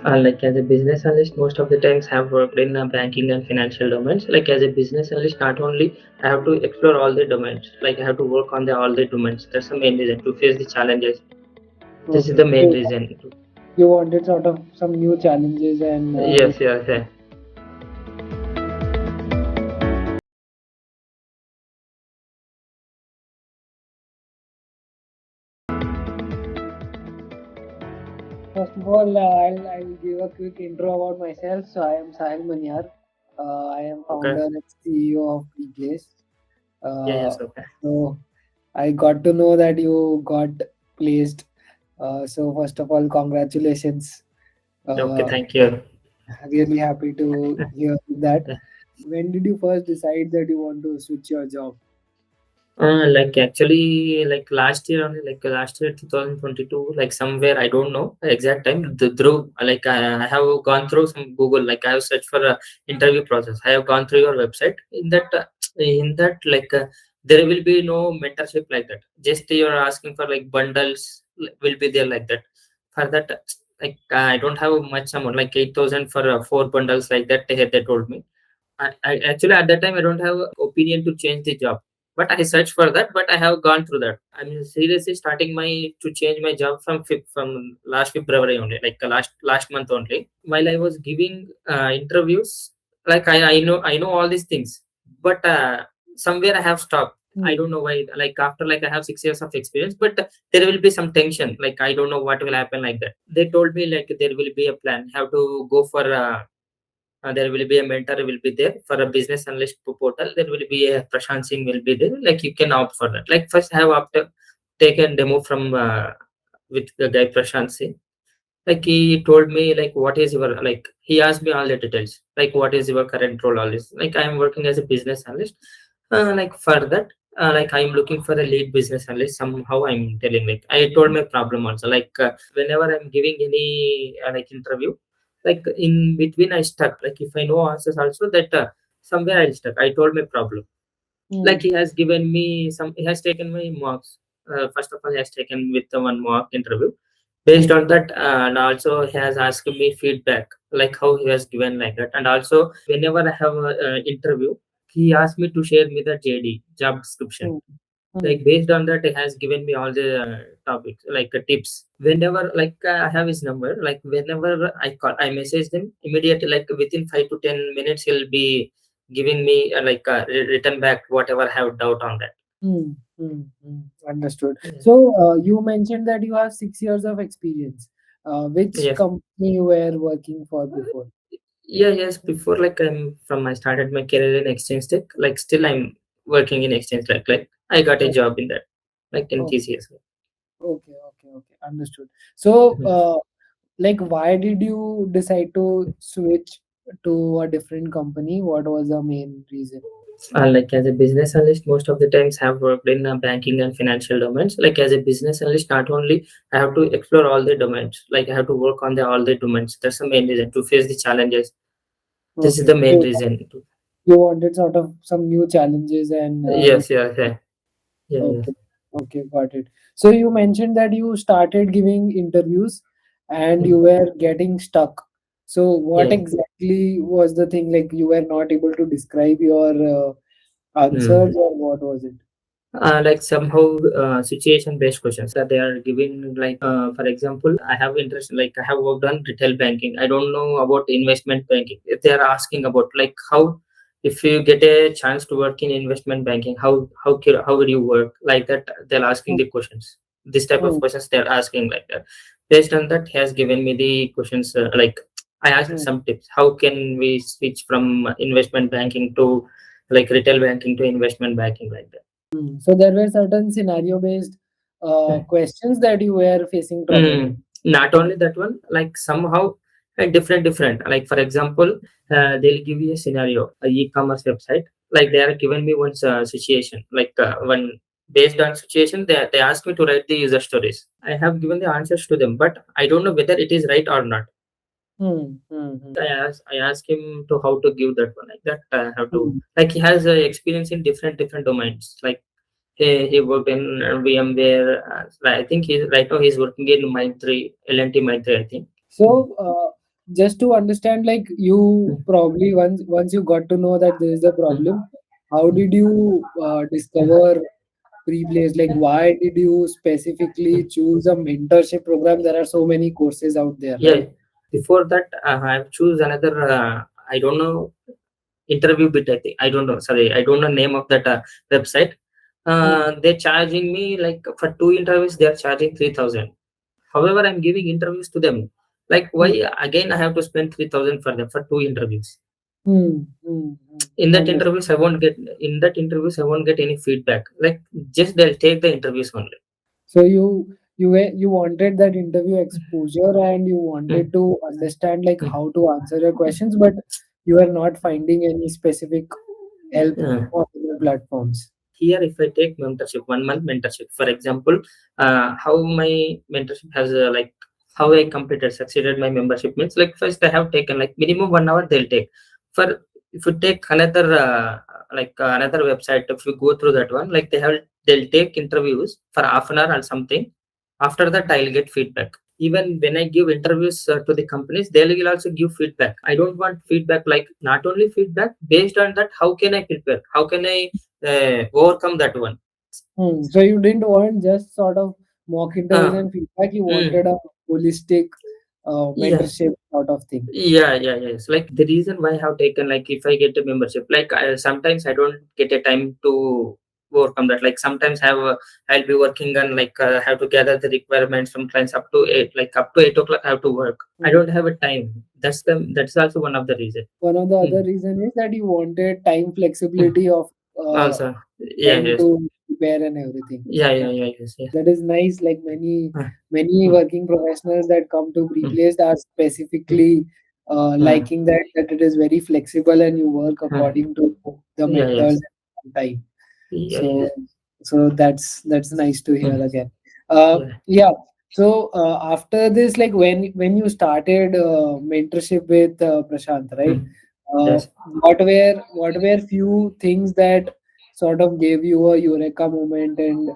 Like as a business analyst, most of the times have worked in banking and financial domains. Like as a business analyst, not only I have to explore all the domains, like I have to work on all the domains. That's the main reason to face the challenges. This is Okay. the main So reason. you wanted sort of some new challenges and Yes, yes, yes. first of all, I'll give a quick intro about myself. So I am Sahil Manyar. I am Okay. founder and CEO of Preplaced. Yeah, Uh, yes, okay. so I got to know that you got placed. So first of all, congratulations. Okay, Uh, thank you. really happy to hear that. When did you first decide that you want to switch your job? Like actually, like last year only, like last year 2022, like somewhere I don't know the exact time. Through like I have gone through some Google, like I have searched for a interview process. I have gone through your website. In that like there will be no mentorship like that. Just you're asking for like bundles will be there like that. For that, like I don't have much amount, like 8,000 for four bundles like that. They told me. I actually at that time I don't have opinion to change the job, but I searched for that. But I have gone through that. I'm seriously starting my to change my job from last February only, like last month only. While I was giving interviews, like I know all these things, but somewhere I have stopped. I Hmm. don't know why. Like after like I have 6 years of experience, but there will be some tension. Like I don't know what will happen like that. They told me like there will be a plan. Have to go for. There will be a mentor will be there for a business analyst portal. There will be a Prashant Singh will be there. Like you can opt for that. Like first I have taken demo from with the guy Prashant Singh. Like he told me like what is your like he asked me all the details. Like what is your current role? All this. Like I am working as a business analyst. Like for that. Like I'm looking for a lead business analyst. Somehow I'm telling like I told my problem also. Like whenever I'm giving any like interview, like in between I stuck. Like if I know answers also that somewhere I stuck. I told my problem. Like Hmm. he has given me some. He has taken my marks. First of all, he has taken with the one mock interview. Based on that, and also he has asked me feedback, like how he has given like that. And also, whenever I have a interview, he asked me to share me the JD job description. Hmm. Like Hmm. based on that, he has given me all the topics, like tips. Whenever like I have his number, like whenever I call, I message him immediately. Like within 5 to 10 minutes, he'll be giving me written back whatever I have doubt on that. Hmm. Hmm. Hmm. Understood. Yeah. So you mentioned that you have 6 years of experience. Which Yes. company you were working for before? Yeah, yes. Before, like I started my career in exchange tech. Like still, I'm working in exchange tech. Like I got a Oh, job in that, like in oh, TCS. okay, okay, okay. Understood. So, Mhm. like, why did you decide to switch to a different company? What was the main reason? Like as a business analyst, most of the times have worked in banking and financial domains. Like as a business analyst, not only I have to explore all the domains. Like I have to work on all the domains. That's the main reason to face the challenges. This is Okay. the main So reason. you wanted sort of some new challenges and Yes, yes, yeah, yeah, yeah. okay, okay, got it. So you mentioned that you started giving interviews and you Mhm. were getting stuck. So what Yeah. exactly was the thing? Like you were not able to describe your Mm. answers, or what was it? Like somehow situation based questions that they are giving, like for example I have interest, like I have worked on retail banking. I don't know about investment banking. If they are asking about like how, if you get a chance to work in investment banking, how will you work like that, they're asking the questions. This type of Hmm, questions they're asking like that. Based on that, he has given me the questions, like I asked hmm, some tips, how can we switch from investment banking to like retail banking to investment banking like that. So there were certain scenario based questions that you were facing trouble with. Not only that one, like somehow different. Like for example, they'll give you a scenario, a e-commerce website. Like they are given me one situation, like one based on situation, they ask me to write the user stories. I have given the answers to them, but I don't know whether it is right or not. I ask him to how to give that one like that. How to Hmm, like he has experience in different domains. Like he worked in VMware. I think he's right now he's working in Mindtree, L&T Mindtree, I think. So, just to understand, like you probably once you got to know that there is a problem, how did you discover Preplaced? Like, why did you specifically choose a mentorship program? There are so many courses out there, Yeah, right? before that I have choose another I don't know, interview bit, I think. I don't know, sorry, I don't know name of that website. Hmm. They're charging me like for two interviews they are charging 3,000. However, I'm giving interviews to them. Like, why Hmm. again I have to spend 3,000 for them for two interviews? Hmm. Hmm. Hmm. In that Understood. interviews I won't get, in that interviews I won't get any feedback. Like, just they'll take the interviews only. So you wanted that interview exposure and you wanted Mm, to understand like mm, how to answer your questions, but you are not finding any specific help mm. on other platforms. Here if I take mentorship, 1 month mentorship for example, how my mentorship has like how I completed succeeded my membership means, like first I have taken like minimum 1 hour they'll take. For if you take another another website, if you go through that one, like they'll take interviews for half an hour or something. After that I'll get feedback. Even when I give interviews to the companies, they will also give feedback. I don't want feedback, like not only feedback based on that how can I prepare, how can I overcome that one. Hmm. So you didn't want just sort of mock interviews uh, and feedback. You wanted mm, a holistic yeah, mentorship sort of thing. yes, like the reason why I have taken, like if I get a membership, like sometimes I don't get a time to overcome that. Like sometimes I'll be working on like have to gather the requirements from clients up to 8, like up to 8 o'clock I have to work. I Hmm. don't have a time. That's also one of the reason. One of the other Mm, reason is that you wanted time mm. flexibility of Also, yeah, when yes, to prepare and everything. yeah, Okay. yeah, yes, yeah. That is nice. Like Uh, many mm, working professionals that come to mm, Preplaced are mm, specifically uh, liking that it is very flexible and you work uh, according to the yeah, mentors yes, and time. yeah, So yes, that's nice to hear mm, again. yeah, Yeah. So after this, like when you started mentorship with Prashant, right? mm, Uh, yes. what were few things that sort of gave you a eureka moment and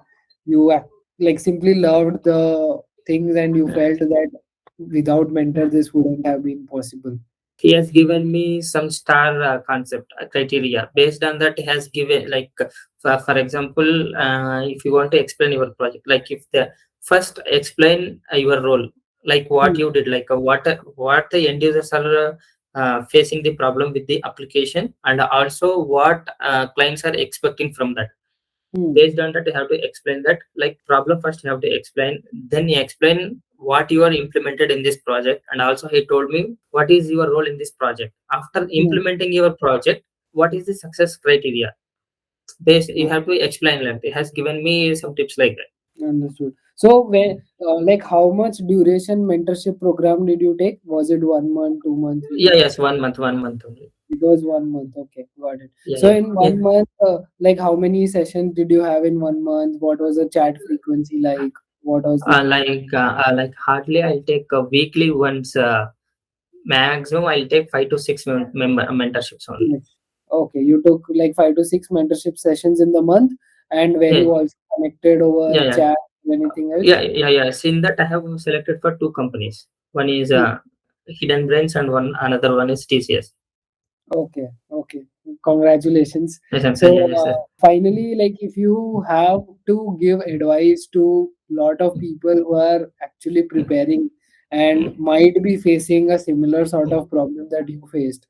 you like simply loved the things and you felt that without mentor this wouldn't have been possible. He has given me some star concept criteria. Based on that, he has given like for example, if you want to explain your project, like if the first explain your role, like what Hmm. you did, like what the end users are facing the problem with the application, and also what clients are expecting from that. Hmm. Based on that you have to explain that, like problem first you have to explain, then you explain what you are implemented in this project, and also he told me what is your role in this project after Hmm. implementing your project, what is the success criteria. Based you Hmm. have to explain, like it has given me some tips like that. Understood. So, when like how much duration mentorship program did you take? Was it 1 month, 2 month, three Yeah, months? yes, 1 month only. It was 1 month. Okay, got it. Yeah, So, yeah, in yeah. 1 month, like how many sessions did you have in 1 month? What was the chat frequency like? What was the Like hardly I'll take weekly once, maximum I'll take 5 to 6 mentorships only. Yes. Okay, you took like 5 to 6 mentorship sessions in the month, and were Yeah, you also connected over yeah, yeah. chat or anything else? Yes. In that, I have selected for two companies. One is Hmm. Hidden Brains, and one another one is TCS. Okay, okay. Congratulations. Yes, So, yes, finally, like if you have to give advice to lot of people who are actually preparing and might be facing a similar sort of problem that you faced,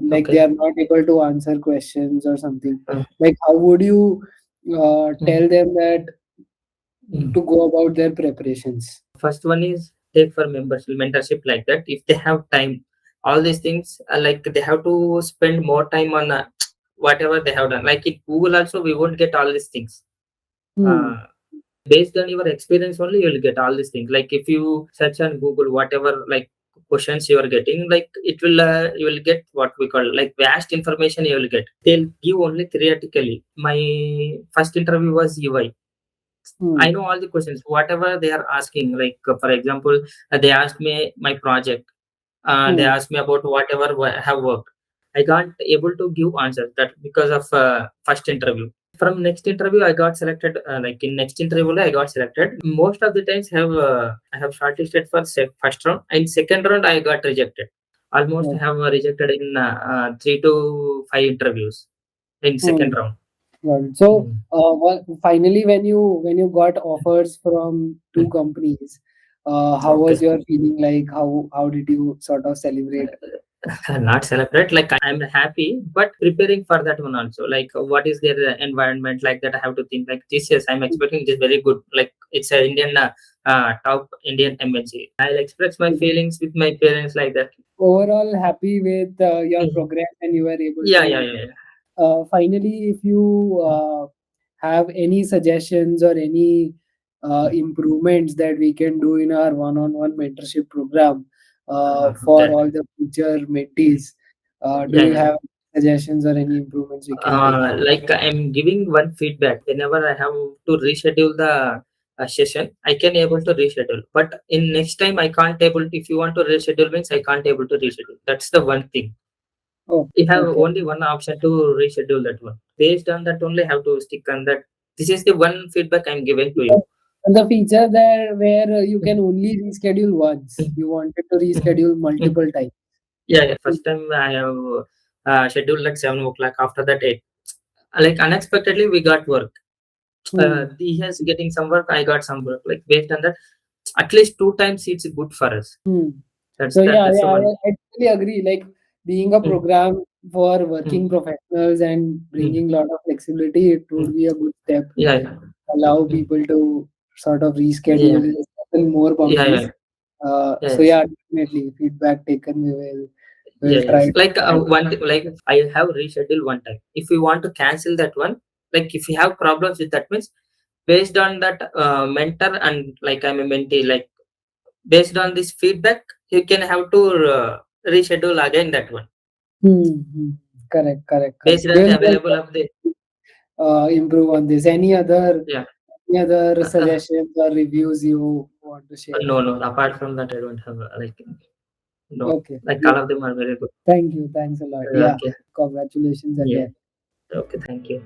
like they okay. are not able to answer questions or something, Uh, like how would you mm, tell them that mm. to go about their preparations? First one is take for membership mentorship, like that. If they have time, all these things like they have to spend more time on whatever they have done. Like in Google also, we won't get all these things. Hmm. Uh, Based on your experience only you will get all these things. Like if you search on Google whatever like questions you are getting, like it will you will get what we call like vast information you will get. They'll give only theoretically. My first interview was UI. I Hmm. know all the questions whatever they are asking. Like for example, they asked me my project, they Hmm. asked me about whatever I have worked. I can't able to give answers that because of first interview. From next interview I got selected, like in next interview I got selected. Most of the times have I have shortlisted for first round, and second round I got rejected. Almost I Okay. have rejected in 3 to 5 interviews in Hmm. second round. Got it. So, Mm. finally, when you got offers from two Mm. companies, how was Okay. your feeling like? How did you sort of celebrate? Not celebrate, like I'm happy, but preparing for that one also. Like, what is their environment like that? I have to think like this. Yes, I'm expecting it is very good. Like it's a Indian, top Indian MNC. I'll express my feelings with my parents like that. Overall, happy with your Mm. progress, and you were able Yeah, yeah, to. yeah, Finally, if you have any suggestions or any yeah. improvements that we can do in our one-on-one mentorship program for That. all the future mentees, do Yeah, you yeah. have suggestions or any improvements we can take? Like I'm giving one feedback whenever I have to reschedule the session. I can able to reschedule, but in next time I can't able. If you want to reschedule means I can't able to reschedule. That's the one thing. Oh, You have okay. only one option to reschedule that one. Based on that only have to stick on that. This is the one feedback I'm giving to you. And the feature there where you can only reschedule once, Mm. you wanted to Mm. reschedule Mm. multiple times. Yeah, yeah. First time I have scheduled like 7 o'clock. After that 8. Like unexpectedly we got work. Hmm. He has getting some work. I got some work. Like based on that, at least 2 times it's good for us. Hmm. That's So that. yeah, That's the yeah, one. I totally agree. Like being a Mm. program for Mm. working professionals and Mm. bringing a lot of flexibility, it Mm. would be a good step. Yeah, yeah. Allow Mm. people to sort of Yeah, reschedule certain more yeah, boundaries. yeah. So Yes. yeah, definitely feedback taken. We will try Yes. to Like implement. one like I have rescheduled one time. If you want to cancel that one, like if you have problems with that means based on that mentor and like I'm a mentee, like based on this feedback, you can have to reschedule again that one Hmm. Hmm. Correct, correct, based correct. on the available of the. Improve on this. Yeah. Any other suggestions or reviews you want to share? No, no. Apart from that, I don't have like no. Okay. Like Yeah. all of them are very good. Thank you. Thanks a lot. Yeah. Okay. Congratulations Yeah. again. Okay. Thank you.